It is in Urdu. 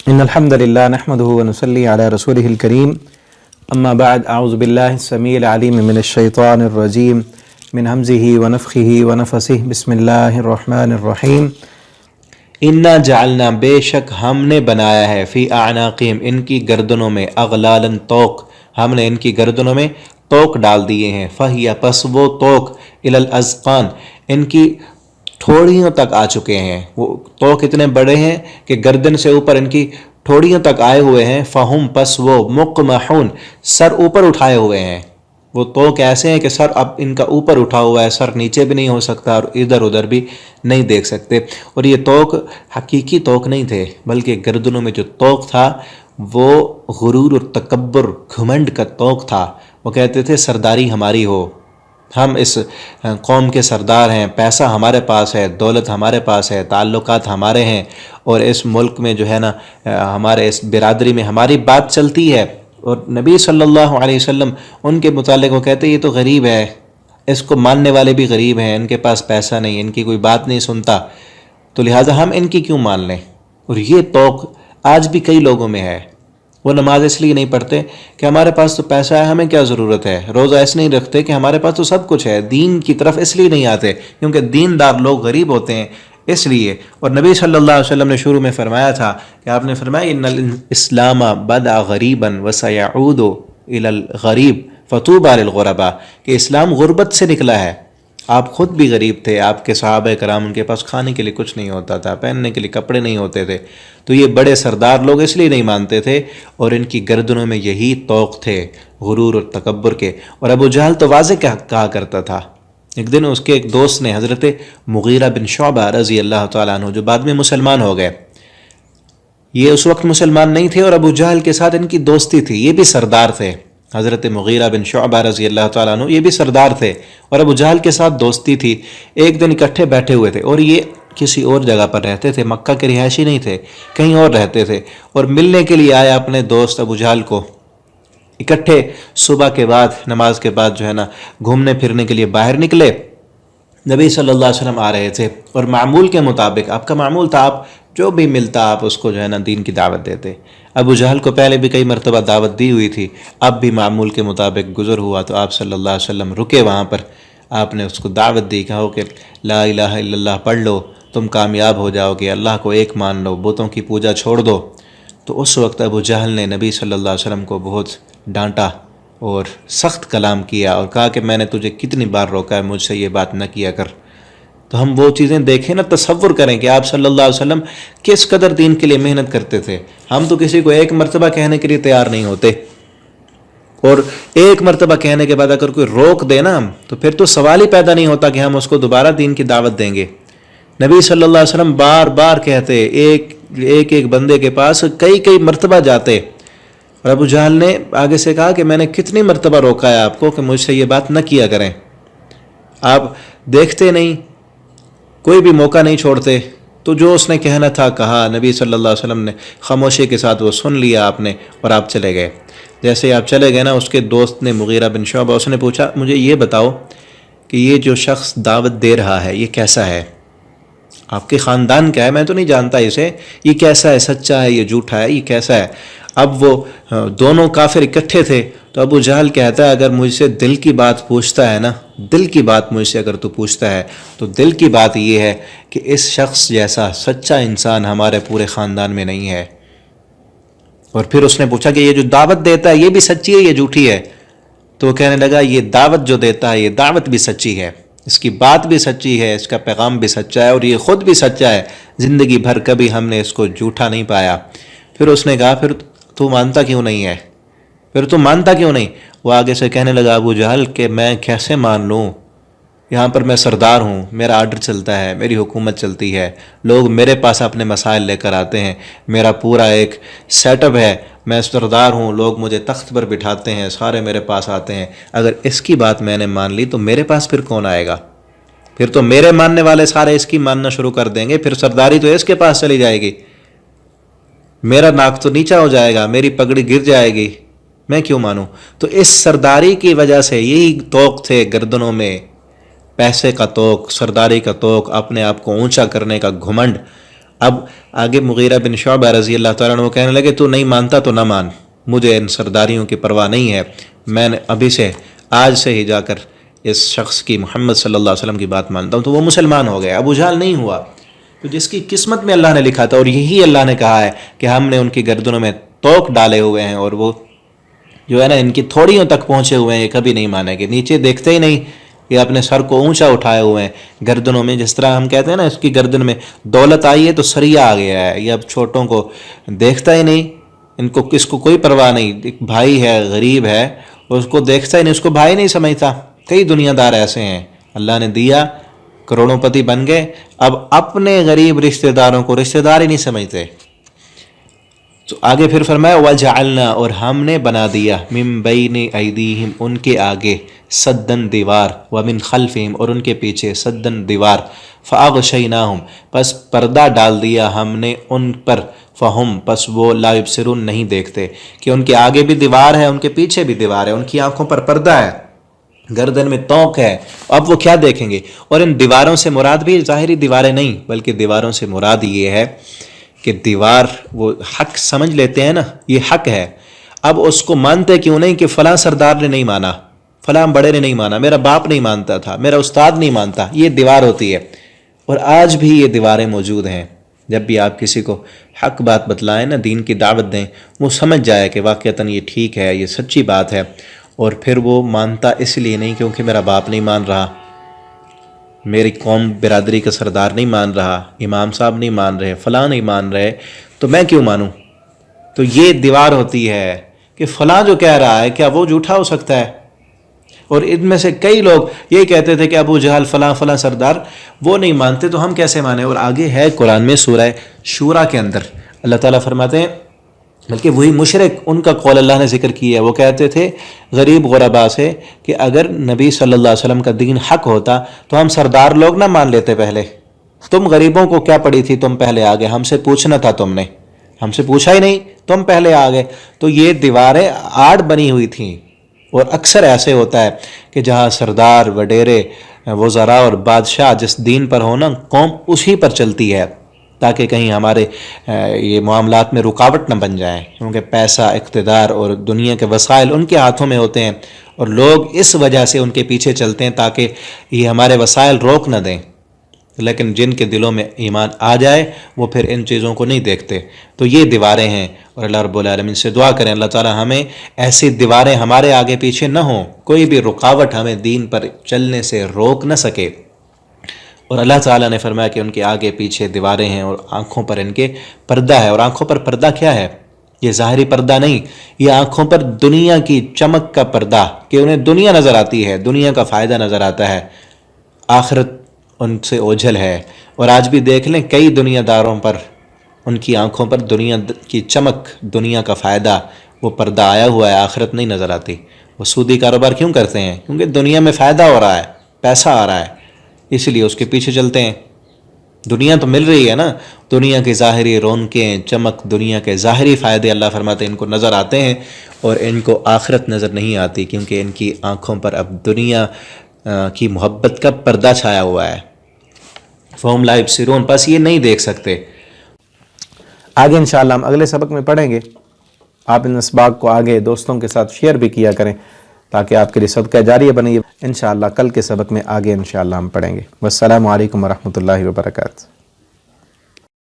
إن الحمد لله نحمده ونصلي على رسوله الكريم أما بعد أعوذ بالله السميع العليم من الشيطان الرجيم من همزه ونفخه ونفثه بسم الله الرحمن الرحيم انا جعلنا بے شک ہم نے بنایا ہے فی اعناقہم ان کی گردنوں میں اغلالا توق، ہم نے ان کی گردنوں میں توق ڈال دیے ہیں، فہی پس وہ توق الی الاذقان ان کی ٹھوڑیوں تک آ چکے ہیں، وہ توق اتنے بڑے ہیں کہ گردن سے اوپر ان کی ٹھوڑیوں تک آئے ہوئے ہیں، فہم پس وہ مقمحون سر اوپر اٹھائے ہوئے ہیں، وہ توق ایسے ہیں کہ سر اب ان کا اوپر اٹھا ہوا ہے، سر نیچے بھی نہیں ہو سکتا اور ادھر ادھر بھی نہیں دیکھ سکتے۔ اور یہ توق حقیقی توق نہیں تھے، بلکہ گردنوں میں جو توق تھا وہ غرور اور تکبر گھمنڈ کا توق تھا۔ وہ کہتے تھے سرداری ہماری ہو، ہم اس قوم کے سردار ہیں، پیسہ ہمارے پاس ہے، دولت ہمارے پاس ہے، تعلقات ہمارے ہیں، اور اس ملک میں جو ہے نا ہمارے اس برادری میں ہماری بات چلتی ہے۔ اور نبی صلی اللہ علیہ وسلم ان کے متعلق وہ کہتے یہ تو غریب ہے، اس کو ماننے والے بھی غریب ہیں، ان کے پاس پیسہ نہیں، ان کی کوئی بات نہیں سنتا، تو لہٰذا ہم ان کی کیوں مان لیں۔ اور یہ توق آج بھی کئی لوگوں میں ہے، وہ نماز اس لیے نہیں پڑھتے کہ ہمارے پاس تو پیسہ ہے، ہمیں کیا ضرورت ہے، روزہ ایسے نہیں رکھتے کہ ہمارے پاس تو سب کچھ ہے، دین کی طرف اس لیے نہیں آتے کیونکہ دیندار لوگ غریب ہوتے ہیں اس لیے۔ اور نبی صلی اللہ علیہ وسلم نے شروع میں فرمایا تھا کہ آپ نے فرمایا ان الاسلام بدأ غریبا وسيعود الى الغریب فطوبى للغرباء، کہ اسلام غربت سے نکلا ہے، آپ خود بھی غریب تھے، آپ کے صحابہ کرام ان کے پاس کھانے کے لیے کچھ نہیں ہوتا تھا، پہننے کے لیے کپڑے نہیں ہوتے تھے، تو یہ بڑے سردار لوگ اس لیے نہیں مانتے تھے، اور ان کی گردنوں میں یہی توق تھے غرور اور تکبر کے۔ اور ابو جہل تو واضح کہا کرتا تھا، ایک دن اس کے ایک دوست نے حضرت مغیرہ بن شعبہ رضی اللہ تعالیٰ عنہ جو بعد میں مسلمان ہو گئے، یہ اس وقت مسلمان نہیں تھے اور ابو جہل کے ساتھ ان کی دوستی تھی، یہ بھی سردار تھے، حضرت مغیرہ بن شعبہ رضی اللہ تعالیٰ عنہ یہ بھی سردار تھے اور ابو جہل کے ساتھ دوستی تھی۔ ایک دن اکٹھے بیٹھے ہوئے تھے اور یہ کسی اور جگہ پر رہتے تھے، مکہ کے رہائشی نہیں تھے، کہیں اور رہتے تھے، اور ملنے کے لیے آیا اپنے دوست ابو جہل کو، اکٹھے صبح کے بعد نماز کے بعد جو ہے نا گھومنے پھرنے کے لیے باہر نکلے۔ نبی صلی اللہ علیہ وسلم آ رہے تھے اور معمول کے مطابق، آپ کا معمول تھا آپ جو بھی ملتا آپ اس کو جو ہے نا دین کی دعوت دیتے۔ ابو جہل کو پہلے بھی کئی مرتبہ دعوت دی ہوئی تھی، اب بھی معمول کے مطابق گزر ہوا تو آپ صلی اللہ علیہ وسلم رکے وہاں پر، آپ نے اس کو دعوت دی، کہا کہ لا الہ الا اللہ پڑھ لو تم کامیاب ہو جاؤ گے، اللہ کو ایک مان لو، بتوں کی پوجا چھوڑ دو۔ تو اس وقت ابو جہل نے نبی صلی اللہ علیہ وسلم کو بہت ڈانٹا اور سخت کلام کیا اور کہا کہ میں نے تجھے کتنی بار روکا ہے مجھ سے یہ بات نہ کیا کر۔ تو ہم وہ چیزیں دیکھیں نا، تصور کریں کہ آپ صلی اللہ علیہ وسلم کس قدر دین کے لیے محنت کرتے تھے۔ ہم تو کسی کو ایک مرتبہ کہنے کے لیے تیار نہیں ہوتے، اور ایک مرتبہ کہنے کے بعد اگر کوئی روک دے نا ہم تو پھر تو سوال ہی پیدا نہیں ہوتا کہ ہم اس کو دوبارہ دین کی دعوت دیں گے۔ نبی صلی اللہ علیہ وسلم بار بار کہتے، ایک بندے کے پاس کئی مرتبہ جاتے، اور ابو جہل نے آگے سے کہا کہ میں نے کتنی مرتبہ روکا ہے آپ کو کہ مجھ سے یہ بات نہ کیا کریں، آپ دیکھتے نہیں، کوئی بھی موقع نہیں چھوڑتے۔ تو جو اس نے کہنا تھا کہا، نبی صلی اللہ علیہ وسلم نے خاموشی کے ساتھ وہ سن لیا آپ نے، اور آپ چلے گئے۔ جیسے آپ چلے گئے نا، اس کے دوست نے مغیرہ بن شعبہ، اس نے پوچھا مجھے یہ بتاؤ کہ یہ جو شخص دعوت دے رہا ہے یہ کیسا ہے، آپ کے خاندان کیا ہے، میں تو نہیں جانتا اسے، یہ کیسا ہے، سچا ہے یہ جھوٹا ہے، یہ کیسا ہے۔ اب وہ دونوں کافر اکٹھے تھے، تو ابو جہل کہتا ہے اگر مجھ سے دل کی بات پوچھتا ہے نا، دل کی بات مجھ سے اگر تو پوچھتا ہے تو دل کی بات یہ ہے کہ اس شخص جیسا سچا انسان ہمارے پورے خاندان میں نہیں ہے۔ اور پھر اس نے پوچھا کہ یہ جو دعوت دیتا ہے یہ بھی سچی ہے یہ جھوٹی ہے؟ تو وہ کہنے لگا یہ دعوت جو دیتا ہے یہ دعوت بھی سچی ہے، اس کی بات بھی سچی ہے، اس کا پیغام بھی سچا ہے، اور یہ خود بھی سچا ہے، زندگی بھر کبھی ہم نے اس کو جھوٹا نہیں پایا۔ پھر اس نے کہا پھر تو مانتا کیوں نہیں ہے، پھر تو مانتا کیوں نہیں؟ وہ آگے سے کہنے لگا ابو جہل کہ میں کیسے مان لوں، یہاں پر میں سردار ہوں، میرا آرڈر چلتا ہے، میری حکومت چلتی ہے، لوگ میرے پاس اپنے مسائل لے کر آتے ہیں، میرا پورا ایک سیٹ اپ ہے، میں سردار ہوں، لوگ مجھے تخت پر بٹھاتے ہیں، سارے میرے پاس آتے ہیں، اگر اس کی بات میں نے مان لی تو میرے پاس پھر کون آئے گا؟ پھر تو میرے ماننے والے سارے اس کی ماننا شروع کر دیں گے، پھر سرداری تو اس کے پاس چلی جائے گی، میرا ناک تو نیچا ہو جائے گا، میری پگڑی گر جائے گی، میں کیوں مانوں؟ تو اس سرداری کی وجہ سے یہی توق تھے گردنوں میں، پیسے کا توق، سرداری کا توق، اپنے آپ کو اونچا کرنے کا گھمنڈ، اب آگے مغیرہ بن شعبہ رضی اللہ تعالیٰ عنہ کہنے لگے تو نہیں مانتا تو نہ مان، مجھے ان سرداریوں کی پرواہ نہیں ہے، میں نے ابھی سے آج سے ہی جا کر اس شخص کی محمد صلی اللہ علیہ وسلم کی بات مانتا ہوں۔ تو وہ مسلمان ہو گیا، ابو جہل نہیں ہوا۔ تو جس کی قسمت میں اللہ نے لکھا تھا، اور یہی اللہ نے کہا ہے کہ ہم نے ان کی گردنوں میں توق ڈالے ہوئے ہیں، اور وہ جو ہے نا ان کی تھوڑیوں تک پہنچے ہوئے ہیں، یہ کبھی نہیں مانیں گے، نیچے دیکھتے ہی نہیں، یہ اپنے سر کو اونچا اٹھائے ہوئے ہیں گردنوں میں، جس طرح ہم کہتے ہیں نا اس کی گردن میں دولت آئی ہے تو سریا آ گیا ہے، یہ اب چھوٹوں کو دیکھتا ہی نہیں، ان کو کس کو کوئی پرواہ نہیں، ایک بھائی ہے غریب ہے اس کو دیکھتا ہی نہیں، اس کو بھائی نہیں سمجھتا۔ کئی دنیا دار ایسے ہیں، اللہ نے دیا کروڑوں پتی بن گئے، اب اپنے غریب رشتہ داروں کو رشتہ دار ہی نہیں سمجھتے۔ تو آگے پھر فرمایا وَجَعَلْنَا، اور ہم نے بنا دیا مِن بَيْنِ أَيْدِيهِمْ، ان کے آگے سدن دیوار، وَمِن خَلْفِهِمْ، اور ان کے پیچھے سدن دیوار، فَأَغْشَيْنَاهُمْ، پس پردہ ڈال دیا ہم نے ان پر، فَهُمْ، پس وہ لا يبصرون، نہیں دیکھتے، کہ ان کے آگے بھی دیوار ہے، ان کے پیچھے بھی دیوار ہے، ان کی آنکھوں پر پردہ ہے، گردن میں توق ہے، اب وہ کیا دیکھیں گے؟ اور ان دیواروں سے مراد بھی ظاہری دیواریں نہیں، بلکہ دیواروں سے مراد یہ ہے کہ دیوار وہ حق سمجھ لیتے ہیں نا، یہ حق ہے، اب اس کو مانتے کیوں نہیں کہ فلاں سردار نے نہیں مانا، فلاں بڑے نے نہیں مانا، میرا باپ نہیں مانتا تھا، میرا استاد نہیں مانتا، یہ دیوار ہوتی ہے۔ اور آج بھی یہ دیواریں موجود ہیں، جب بھی آپ کسی کو حق بات بتلائیں نا، دین کی دعوت دیں، وہ سمجھ جائے کہ واقعتاً یہ ٹھیک ہے، یہ سچی بات ہے، اور پھر وہ مانتا اس لیے نہیں کیونکہ میرا باپ نہیں مان رہا، میری قوم برادری کا سردار نہیں مان رہا، امام صاحب نہیں مان رہے، فلاں نہیں مان رہے، تو میں کیوں مانوں؟ تو یہ دیوار ہوتی ہے کہ فلاں جو کہہ رہا ہے کیا وہ جھوٹا ہو سکتا ہے؟ اور ان میں سے کئی لوگ یہ کہتے تھے کہ ابو جہل فلاں فلاں سردار وہ نہیں مانتے تو ہم کیسے مانیں؟ اور آگے ہے قرآن میں سورہ شورا کے اندر اللہ تعالیٰ فرماتے ہیں، بلکہ وہی مشرک ان کا قول اللہ نے ذکر کیا ہے، وہ کہتے تھے غریب غربا سے کہ اگر نبی صلی اللہ علیہ وسلم کا دین حق ہوتا تو ہم سردار لوگ نہ مان لیتے، پہلے تم غریبوں کو کیا پڑی تھی، تم پہلے آگے، ہم سے پوچھنا تھا، تم نے ہم سے پوچھا ہی نہیں، تم پہلے آگے۔ تو یہ دیواریں آڑ بنی ہوئی تھیں، اور اکثر ایسے ہوتا ہے کہ جہاں سردار وڈیرے وزراء اور بادشاہ جس دین پر ہونا، قوم اسی پر چلتی ہے، تاکہ کہیں ہمارے یہ معاملات میں رکاوٹ نہ بن جائیں، کیونکہ پیسہ، اقتدار اور دنیا کے وسائل ان کے ہاتھوں میں ہوتے ہیں، اور لوگ اس وجہ سے ان کے پیچھے چلتے ہیں تاکہ یہ ہمارے وسائل روک نہ دیں۔ لیکن جن کے دلوں میں ایمان آ جائے وہ پھر ان چیزوں کو نہیں دیکھتے۔ تو یہ دیواریں ہیں، اور اللہ رب العالمین سے دعا کریں اللہ تعالی ہمیں ایسی دیواریں ہمارے آگے پیچھے نہ ہوں، کوئی بھی رکاوٹ ہمیں دین پر چلنے سے روک نہ سکے۔ اور اللہ تعالیٰ نے فرمایا کہ ان کے آگے پیچھے دیواریں ہیں، اور آنکھوں پر ان کے پردہ ہے۔ اور آنکھوں پر پردہ کیا ہے؟ یہ ظاہری پردہ نہیں، یہ آنکھوں پر دنیا کی چمک کا پردہ، کہ انہیں دنیا نظر آتی ہے، دنیا کا فائدہ نظر آتا ہے، آخرت ان سے اوجھل ہے۔ اور آج بھی دیکھ لیں کئی دنیا داروں پر، ان کی آنکھوں پر دنیا کی چمک، دنیا کا فائدہ، وہ پردہ آیا ہوا ہے، آخرت نہیں نظر آتی۔ وہ سودی کاروبار کیوں کرتے ہیں؟ کیونکہ دنیا میں فائدہ ہو رہا ہے، پیسہ آ رہا ہے، اس لیے اس کے پیچھے چلتے ہیں۔ دنیا تو مل رہی ہے نا، دنیا کی ظاہری رونقیں، چمک، دنیا کے ظاہری فائدے اللہ فرماتے ہیں ان کو نظر آتے ہیں، اور ان کو آخرت نظر نہیں آتی، کیونکہ ان کی آنکھوں پر اب دنیا کی محبت کا پردہ چھایا ہوا ہے۔ فہم لا یبصرون، پس یہ نہیں دیکھ سکتے۔ آگے انشاءاللہ ہم اگلے سبق میں پڑھیں گے۔ آپ ان اسباق کو آگے دوستوں کے ساتھ شیئر بھی کیا کریں تاکہ آپ کے لیے صدقہ جاریہ بنے۔ انشاءاللہ کل کے سبق میں آگے انشاءاللہ ہم پڑھیں گے۔ والسلام علیکم ورحمۃ اللہ وبرکاتہ۔